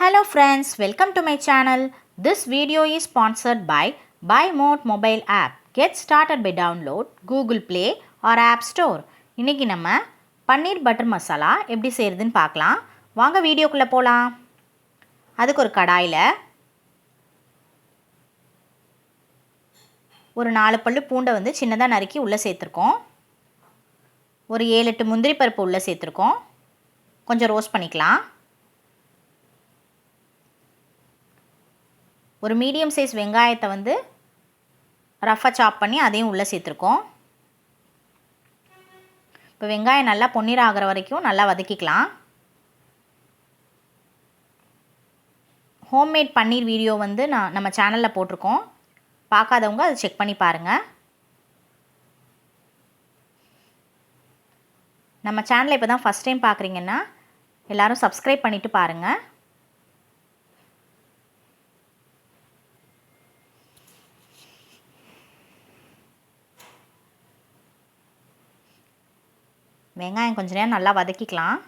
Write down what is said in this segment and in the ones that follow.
Hello friends, welcome to my channel. This video is sponsored by BuyMode mobile app. Get started by download Google Play or App Store. இன்னைக்கு நம்ம பன்னீர் butter masala எப்படி செய்யறதுன்னு பார்க்கலாம். வாங்க வீடியோக்குள்ள போலாம். அதுக்கு ஒரு கடாயில ஒரு 4 பல்லு பூண்டை வந்து சின்னதா நறுக்கி உள்ள சேர்த்திருக்கோம். ஒரு 7-8 முந்திரி பருப்பு உள்ள சேர்த்திருக்கோம். கொஞ்சம் ரோஸ்ட் பண்ணிக்கலாம். ஒரு மீடியம் சைஸ் வெங்காயத்தை வந்து ரஃபாக சாப் பண்ணி அதையும் உள்ளே சேர்த்துருக்கோம். இப்போ வெங்காயம் நல்லா பொன்னிற ஆகிற வரைக்கும் நல்லா வதக்கிக்கலாம். ஹோம்மேட் பன்னீர் வீடியோ வந்து நம்ம சேனலில் போட்டிருக்கோம். பார்க்காதவங்க அதை செக் பண்ணி பாருங்கள். நம்ம சேனலை இப்போ தான் ஃபஸ்ட் டைம் பார்க்குறீங்கன்னா எல்லோரும் சப்ஸ்கிரைப் பண்ணிவிட்டு பாருங்கள். வெங்காயம் கொஞ்ச நேரம் நல்லா வதக்கிக்கலாம்.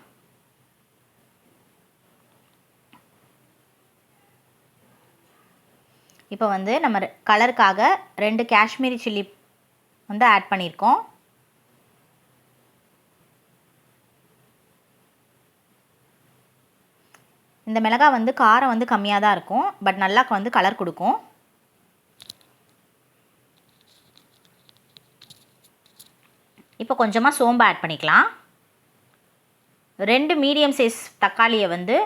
இப்போ வந்து நம்ம கலருக்காக 2 காஷ்மீரி சில்லி வந்து ஆட் பண்ணியிருக்கோம். இந்த மிளகாய் வந்து காரம் வந்து கம்மியாக தான் இருக்கும், பட் நல்லா வந்து கலர் கொடுக்கும். இப்போ கொஞ்சமாக சோம்பு ஆட் பண்ணிக்கலாம். 2 மீடியம் சைஸ் தக்காளியை வந்து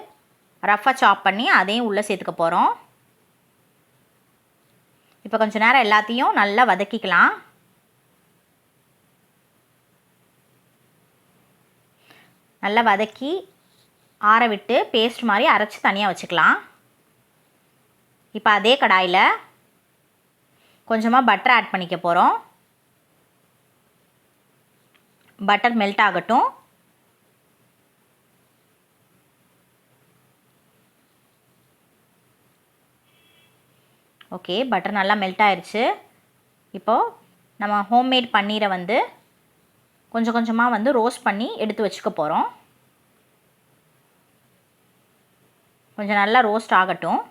ரஃபாக சாப் பண்ணி அதையும் உள்ளே சேர்த்துக்க போகிறோம். இப்போ கொஞ்சம் நேரம் எல்லாத்தையும் நல்லா வதக்கிக்கலாம். நல்லா வதக்கி ஆற விட்டு பேஸ்ட் மாதிரி அரைச்சி தனியாக வச்சுக்கலாம். இப்போ அதே கடாயில் கொஞ்சமாக பட்டர் ஆட் பண்ணிக்க போகிறோம். பட்டர் மெல்ட் ஆகட்டும். ஓகே, பட்டர் நல்லா மெல்ட் ஆயிடுச்சு. இப்போது நம்ம ஹோம்மேட் பன்னீரை வந்து கொஞ்சம் கொஞ்சமாக வந்து ரோஸ்ட் பண்ணி எடுத்து வச்சுக்க போகிறோம். கொஞ்சம் நல்லா ரோஸ்ட் ஆகட்டும்.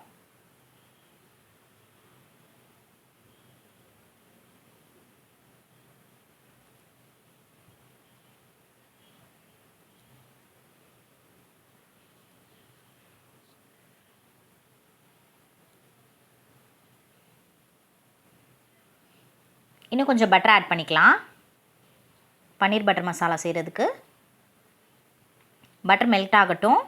இன்னும் கொஞ்சம் பட்டர் ஆட் பண்ணிக்கலாம். பன்னீர் பட்டர் மசாலா செய்கிறதுக்கு பட்டர் மெல்ட் ஆகட்டும்.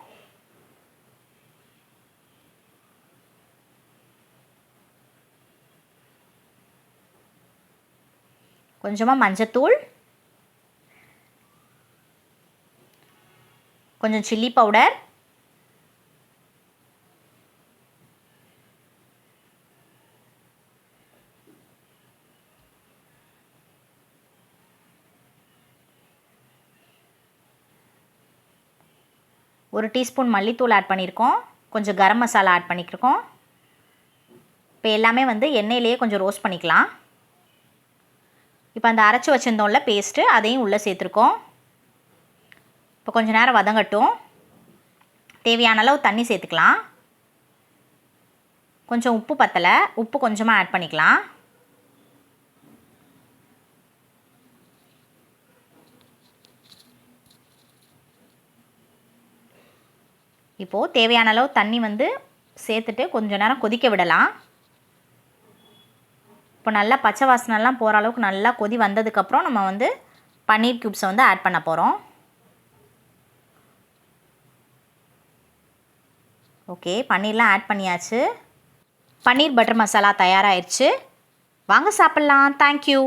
கொஞ்சமாக மஞ்சத்தூள், கொஞ்சம் சில்லி பவுடர், ஒரு டீஸ்பூன் மல்லித்தூள் ஆட் பண்ணியிருக்கோம். கொஞ்சம் கரம் மசாலா ஆட் பண்ணியிருக்கோம். இப்போ எல்லாமே வந்து எண்ணெயிலேயே கொஞ்சம் ரோஸ்ட் பண்ணிக்கலாம். இப்போ அந்த அரைச்சி வச்சுருந்தோம்ல பேஸ்ட்டு, அதையும் உள்ளே சேர்த்துருக்கோம். இப்போ கொஞ்சம் நேரம் வதங்கட்டும். தேவையான அளவு தண்ணி சேர்த்துக்கலாம். கொஞ்சம் உப்பு பத்தலை, உப்பு கொஞ்சமாக ஆட் பண்ணிக்கலாம். இப்போது தேவையான அளவு தண்ணி வந்து சேர்த்துட்டு கொஞ்சம் நேரம் கொதிக்க விடலாம். இப்போ நல்லா பச்சை வாசனைலாம் போகிற அளவுக்கு நல்லா கொதி வந்ததுக்கப்புறம் நம்ம வந்து பன்னீர் க்யூப்ஸை வந்து ஆட் பண்ண போகிறோம். ஓகே, பன்னீர்லாம் ஆட் பண்ணியாச்சு. பன்னீர் பட்டர் மசாலா தயாராகிடுச்சு. வாங்க சாப்பிட்லாம். தேங்க்யூ.